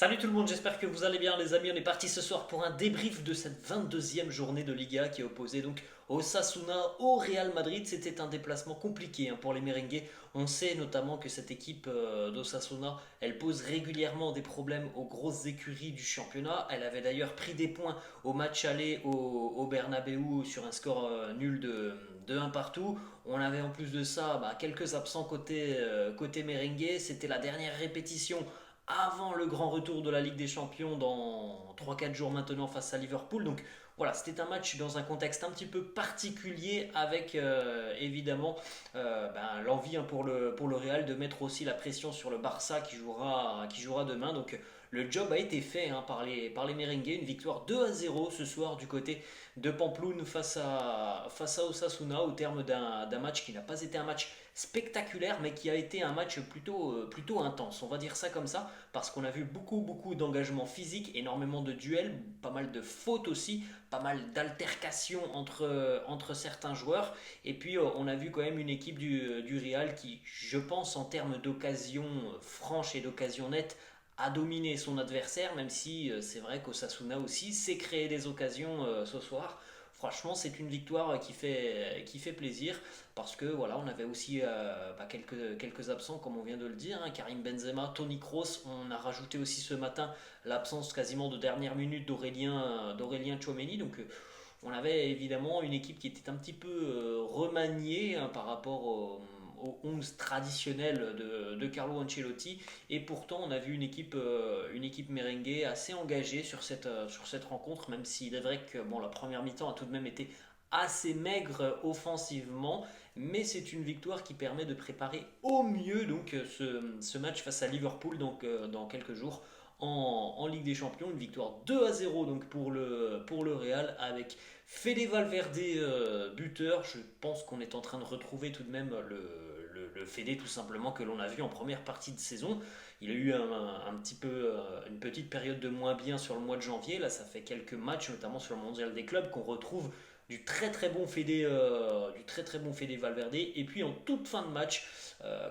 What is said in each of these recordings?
Salut tout le monde, j'espère que vous allez bien les amis. On est parti ce soir pour un débrief de cette 22e journée de Liga qui est opposée donc au Osasuna, au Real Madrid. C'était un déplacement compliqué pour les merengues. On sait notamment que cette équipe d'Osasuna, elle pose régulièrement des problèmes aux grosses écuries du championnat. Elle avait d'ailleurs pris des points au match aller au Bernabeu sur un score nul de 1 partout. On avait en plus de ça quelques absents côté merengue. C'était la dernière répétition avant le grand retour de la Ligue des Champions dans 3-4 jours maintenant face à Liverpool. Donc voilà, c'était un match dans un contexte un petit peu particulier avec évidemment l'envie pour le Real de mettre aussi la pression sur le Barça qui jouera demain. Donc le job a été fait par les merengues. Une victoire 2-0 ce soir du côté de Pampelune face à Osasuna au terme d'un match qui n'a pas été un match spectaculaire mais qui a été un match plutôt intense. On va dire ça comme ça parce qu'on a vu beaucoup d'engagement physique, énormément de duels, pas mal de fautes aussi, pas mal d'altercations entre certains joueurs. Et puis on a vu quand même une équipe du Real qui, je pense, en termes d'occasion franche et d'occasion nette, a dominé son adversaire, même si c'est vrai qu'Osasuna aussi s'est créé des occasions ce soir. Franchement, c'est une victoire qui fait plaisir parce que voilà, on avait aussi quelques absents, comme on vient de le dire, Karim Benzema, Toni Kroos. On a rajouté aussi ce matin l'absence quasiment de dernière minute d'Aurélien Tchouameni. Donc on avait évidemment une équipe qui était un petit peu remaniée par rapport au 11 traditionnel de Carlo Ancelotti. Et pourtant, on a vu une équipe merengue assez engagée sur cette rencontre, même s'il est vrai que la première mi-temps a tout de même été assez maigre offensivement, mais c'est une victoire qui permet de préparer au mieux donc ce match face à Liverpool donc dans quelques jours en Ligue des Champions. Une victoire 2-0 donc pour le Real avec Fede Valverde buteur. Je pense qu'on est en train de retrouver tout de même le Fede tout simplement que l'on a vu en première partie de saison. Il a eu un petit peu une petite période de moins bien sur le mois de janvier. Là, ça fait quelques matchs, notamment sur le Mondial des clubs, qu'on retrouve du très très bon Fede Valverde. Et puis en toute fin de match,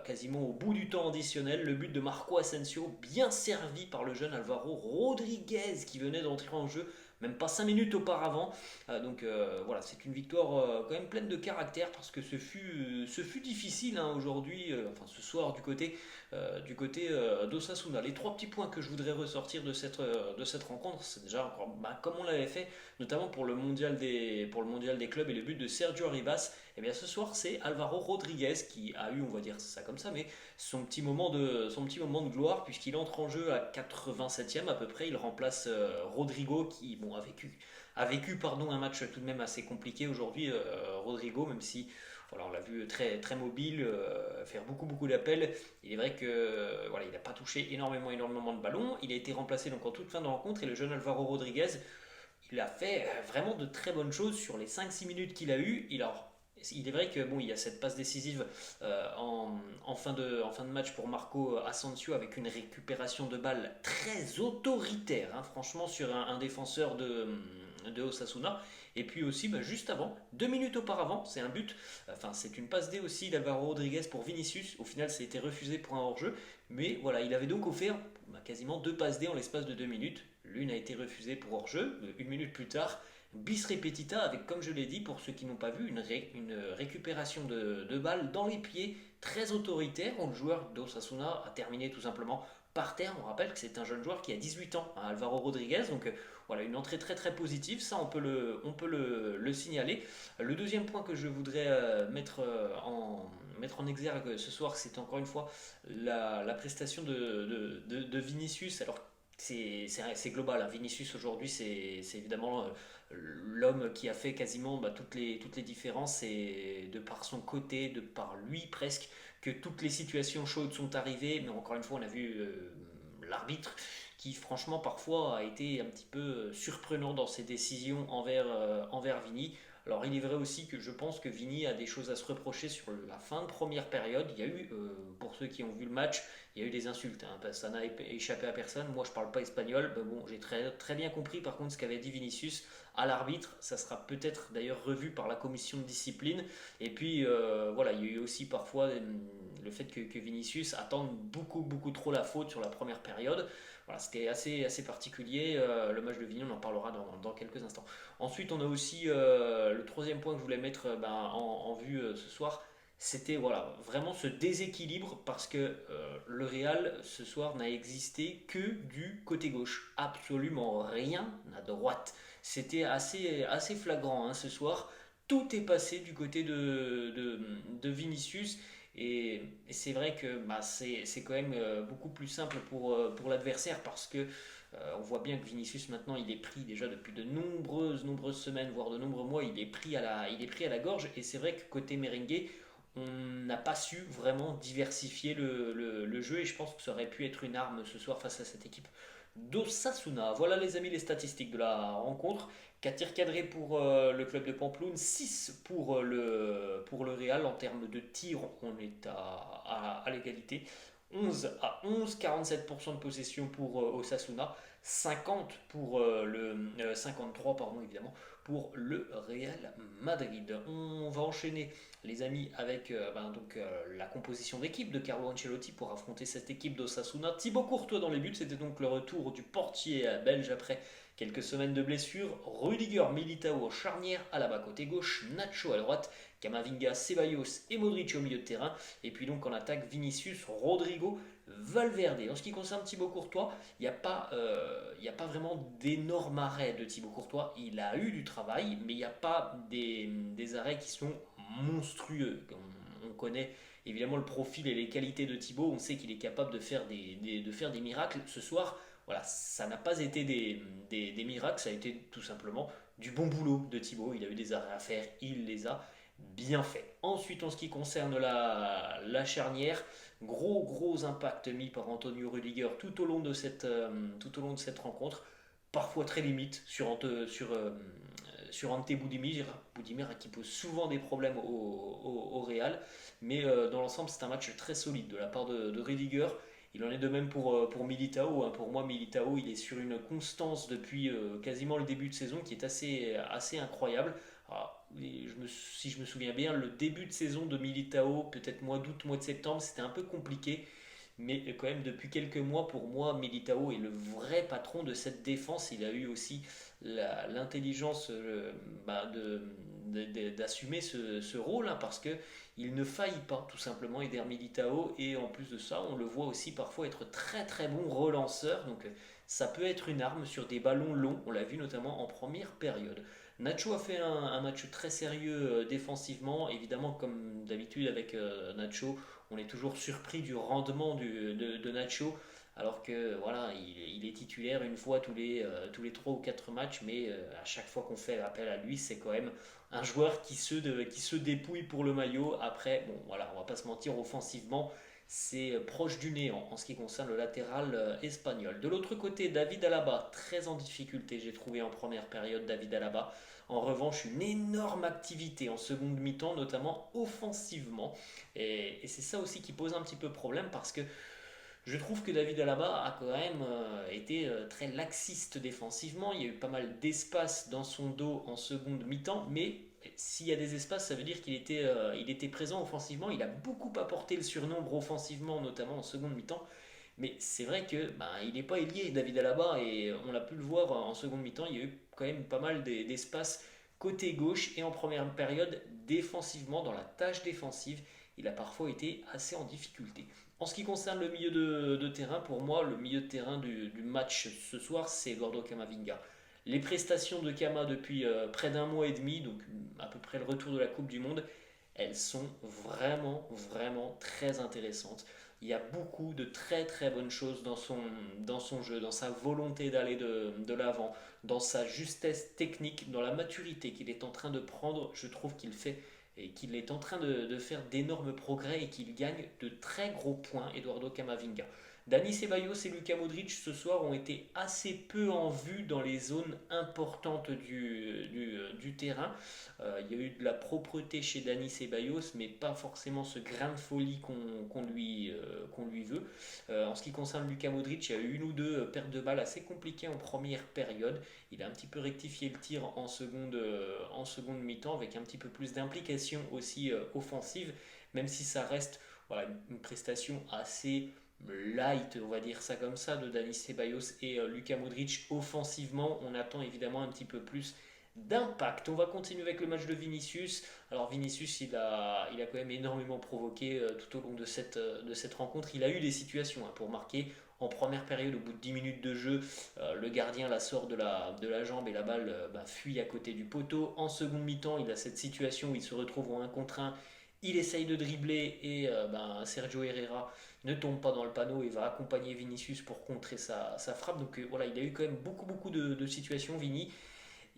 quasiment au bout du temps additionnel, le but de Marco Asensio, bien servi par le jeune Alvaro Rodriguez qui venait d'entrer en jeu même pas 5 minutes auparavant. Donc voilà, c'est une victoire quand même pleine de caractère parce que ce fut difficile aujourd'hui, enfin ce soir du côté d'Osasuna. Les trois petits points que je voudrais ressortir de cette rencontre, c'est déjà comme on l'avait fait, notamment pour le mondial des clubs et le but de Sergio Arribas. Et bien ce soir, c'est Alvaro Rodriguez qui a eu, on va dire ça comme ça, mais son petit moment de gloire puisqu'il entre en jeu à 87e à peu près. Il remplace Rodrigo qui a vécu un match tout de même assez compliqué aujourd'hui. Rodrigo, même si voilà, on l'a vu très, très mobile, faire beaucoup d'appels. Il est vrai que voilà, il n'a pas touché énormément de ballons. Il a été remplacé donc en toute fin de rencontre et le jeune Alvaro Rodriguez, il a fait vraiment de très bonnes choses sur les 5-6 minutes qu'il a eu. Il est vrai que il y a cette passe décisive en fin de match pour Marco Asensio avec une récupération de balle très autoritaire, franchement, sur un défenseur de Osasuna. Et puis aussi, juste avant, 2 minutes auparavant, c'est un but, enfin c'est une passe D aussi d'Alvaro Rodriguez pour Vinicius. Au final, ça a été refusé pour un hors-jeu, mais voilà, il avait donc offert quasiment deux passes D en l'espace de 2 minutes. L'une a été refusée pour hors-jeu, 1 minute plus tard. Bis repetita avec, comme je l'ai dit, pour ceux qui n'ont pas vu, une récupération de balles dans les pieds très autoritaire, où le joueur d'Osasuna a terminé tout simplement par terre. On rappelle que c'est un jeune joueur qui a 18 ans, Alvaro Rodriguez, donc voilà, une entrée très très positive, ça on peut le signaler. Le deuxième point que je voudrais mettre en exergue ce soir, c'est encore une fois la prestation de Vinicius. Alors c'est global. Vinicius aujourd'hui, c'est évidemment l'homme qui a fait quasiment toutes les différences, et de par son côté, de par lui presque, que toutes les situations chaudes sont arrivées. Mais encore une fois, on a vu l'arbitre qui franchement parfois a été un petit peu surprenant dans ses décisions envers Vini. Alors il est vrai aussi que je pense que Vini a des choses à se reprocher sur la fin de première période. Il y a eu, pour ceux qui ont vu le match, il y a eu des insultes, ça n'a échappé à personne. Moi je parle pas espagnol, mais bon, j'ai très, très bien compris par contre ce qu'avait dit Vinicius à l'arbitre. Ça sera peut-être d'ailleurs revu par la commission de discipline. Et puis voilà, il y a eu aussi parfois le fait que Vinicius attende beaucoup trop la faute sur la première période. voilà, c'était assez particulier. Le match de Vigny, on en parlera dans quelques instants. Ensuite, on a aussi le troisième point que je voulais mettre en vue ce soir. C'était voilà, vraiment ce déséquilibre parce que le Real ce soir n'a existé que du côté gauche. Absolument rien à droite. C'était assez flagrant ce soir. Tout est passé du côté de Vinicius. Et c'est vrai que c'est quand même beaucoup plus simple pour l'adversaire parce que on voit bien que Vinicius maintenant il est pris déjà depuis de nombreuses semaines, voire de nombreux mois, il est pris à la gorge. Et c'est vrai que côté merengue, on n'a pas su vraiment diversifier le jeu et je pense que ça aurait pu être une arme ce soir face à cette équipe d'Osasuna. Voilà les amis les statistiques de la rencontre. 4 tirs cadrés pour le club de Pampelune, 6 pour le Real. En termes de tirs, on est à l'égalité. 11-11, 47% de possession pour Osasuna, 50 pour 53 pardon évidemment pour le Real Madrid. On va enchaîner les amis avec la composition d'équipe de Carlo Ancelotti pour affronter cette équipe d'Osasuna. Thibaut Courtois dans les buts, c'était donc le retour du portier belge après quelques semaines de blessures. Rudiger, Militao en charnière, Alaba côté gauche, Nacho à droite, Camavinga, Ceballos et Modric au milieu de terrain. Et puis donc en attaque, Vinicius, Rodrigo, Valverde. En ce qui concerne Thibaut Courtois, il n'y a pas vraiment d'énormes arrêts de Thibaut Courtois. Il a eu du travail, mais il n'y a pas des arrêts qui sont monstrueux. On connaît évidemment le profil et les qualités de Thibaut. On sait qu'il est capable de faire des miracles. Ce soir, voilà, ça n'a pas été des miracles, ça a été tout simplement du bon boulot de Thibaut. Il a eu des arrêts à faire, il les a bien fait. Ensuite, en ce qui concerne la charnière, gros impact mis par Antonio Rudiger tout au long de cette rencontre, parfois très limite sur Ante Boudimir qui pose souvent des problèmes au Real, mais dans l'ensemble c'est un match très solide de la part de Rudiger. Il en est de même pour Militao. Pour moi, Militao, il est sur une constance depuis quasiment le début de saison qui est assez incroyable. Alors, si je me souviens bien, le début de saison de Militao, peut-être mois d'août, mois de septembre, c'était un peu compliqué. Mais quand même, depuis quelques mois, pour moi, Militao est le vrai patron de cette défense. Il a eu aussi l'intelligence d'assumer ce rôle parce que il ne faillit pas tout simplement Eder Militao. Et en plus de ça, on le voit aussi parfois être très bon relanceur. Donc ça peut être une arme sur des ballons longs. On l'a vu notamment en première période. Nacho a fait un match très sérieux défensivement. Évidemment, comme d'habitude avec Nacho, on est toujours surpris du rendement de Nacho, alors que voilà, il est titulaire une fois tous les 3 ou 4 matchs, mais à chaque fois qu'on fait appel à lui, c'est quand même un joueur qui se dépouille pour le maillot. Après, bon voilà, on va pas se mentir, offensivement, c'est proche du néant en ce qui concerne le latéral espagnol. De l'autre côté, David Alaba, très en difficulté, j'ai trouvé en première période David Alaba. En revanche, une énorme activité en seconde mi-temps, notamment offensivement. Et c'est ça aussi qui pose un petit peu problème parce que je trouve que David Alaba a quand même été très laxiste défensivement. Il y a eu pas mal d'espace dans son dos en seconde mi-temps, mais s'il y a des espaces, ça veut dire il était présent offensivement. Il a beaucoup apporté le surnombre offensivement, notamment en seconde mi-temps. Mais c'est vrai que il n'est pas ailier David Alaba et on l'a pu le voir en seconde mi-temps. Il y a eu quand même pas mal d'espace côté gauche et en première période défensivement dans la tâche défensive. Il a parfois été assez en difficulté. En ce qui concerne le milieu de terrain, pour moi, le milieu de terrain du match ce soir, c'est Eduardo Camavinga. Les prestations de Kama depuis près d'un mois et demi, donc à peu près le retour de la Coupe du Monde, elles sont vraiment très intéressantes. Il y a beaucoup de très bonnes choses dans son jeu, dans sa volonté d'aller de l'avant, dans sa justesse technique, dans la maturité qu'il est en train de prendre. Je trouve qu'il fait et qu'il est en train de faire d'énormes progrès et qu'il gagne de très gros points, Eduardo Camavinga. Dani Ceballos et Luka Modric ce soir ont été assez peu en vue dans les zones importantes du terrain. Il y a eu de la propreté chez Dani Ceballos, mais pas forcément ce grain de folie qu'on lui veut. En ce qui concerne Luka Modric, il y a eu une ou deux pertes de balles assez compliquées en première période. Il a un petit peu rectifié le tir en seconde mi-temps avec un petit peu plus d'implication aussi offensive, même si ça reste voilà, une prestation assez light, on va dire ça comme ça, de Dani Ceballos et Luka Modric. Offensivement, on attend évidemment un petit peu plus d'impact. On va continuer avec le match de Vinicius. Alors Vinicius, il a quand même énormément provoqué tout au long de cette rencontre. Il a eu des situations pour marquer. En première période, au bout de 10 minutes de jeu, le gardien la sort de la jambe et la balle fuit à côté du poteau. En seconde mi-temps, il a cette situation où il se retrouve en 1 contre 1. Il essaye de dribbler et Sergio Herrera ne tombe pas dans le panneau et va accompagner Vinicius pour contrer sa frappe. Donc voilà, il a eu quand même beaucoup de situations, Vini.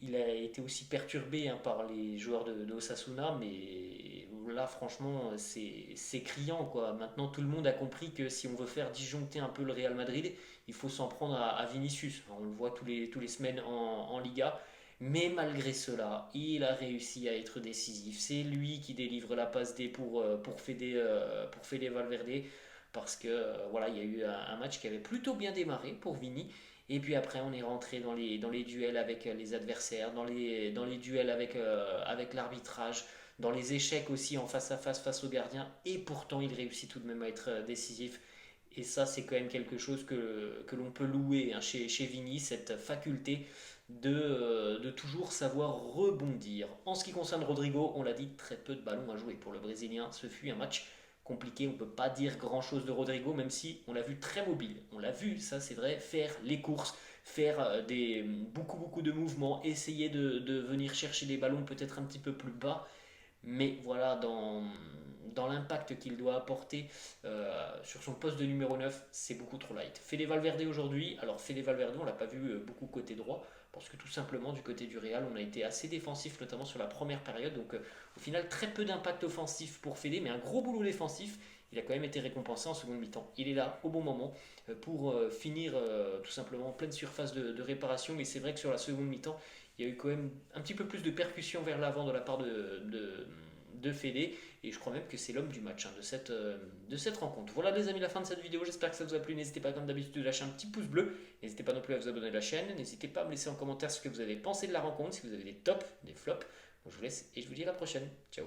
Il a été aussi perturbé par les joueurs de Osasuna, mais là, franchement, c'est criant, quoi. Maintenant, tout le monde a compris que si on veut faire disjoncter un peu le Real Madrid, il faut s'en prendre à Vinicius. On le voit tous les semaines en Liga. Mais malgré cela, il a réussi à être décisif. C'est lui qui délivre la passe D pour Fede Valverde. Parce que voilà, il y a eu un match qui avait plutôt bien démarré pour Vini. Et puis après, on est rentré dans les duels avec les adversaires, dans les duels avec l'arbitrage, dans les échecs aussi en face à face au gardien. Et pourtant, il réussit tout de même à être décisif. Et ça, c'est quand même quelque chose que l'on peut louer chez Vini, cette faculté de toujours savoir rebondir. En ce qui concerne Rodrigo, on l'a dit, très peu de ballons à jouer pour le Brésilien. Ce fut un match compliqué, on ne peut pas dire grand-chose de Rodrigo, même si on l'a vu très mobile. On l'a vu, ça c'est vrai, faire les courses, faire beaucoup de mouvements, essayer de venir chercher des ballons peut-être un petit peu plus bas. Mais voilà, dans l'impact qu'il doit apporter sur son poste de numéro 9, c'est beaucoup trop light. Fede Valverde aujourd'hui, alors Fede Valverde, on l'a pas vu beaucoup côté droit, parce que tout simplement du côté du Real, on a été assez défensif, notamment sur la première période. Donc au final, très peu d'impact offensif pour Fede, mais un gros boulot défensif. Il a quand même été récompensé en seconde mi-temps. Il est là au bon moment pour finir tout simplement en pleine surface de réparation. Mais c'est vrai que sur la seconde mi-temps, il y a eu quand même un petit peu plus de percussion vers l'avant de la part de Fede. Et je crois même que c'est l'homme du match de cette rencontre. Voilà les amis, la fin de cette vidéo. J'espère que ça vous a plu. N'hésitez pas comme d'habitude de lâcher un petit pouce bleu. N'hésitez pas non plus à vous abonner à la chaîne. N'hésitez pas à me laisser en commentaire ce que vous avez pensé de la rencontre, si vous avez des tops, des flops. Donc je vous laisse et je vous dis à la prochaine. Ciao.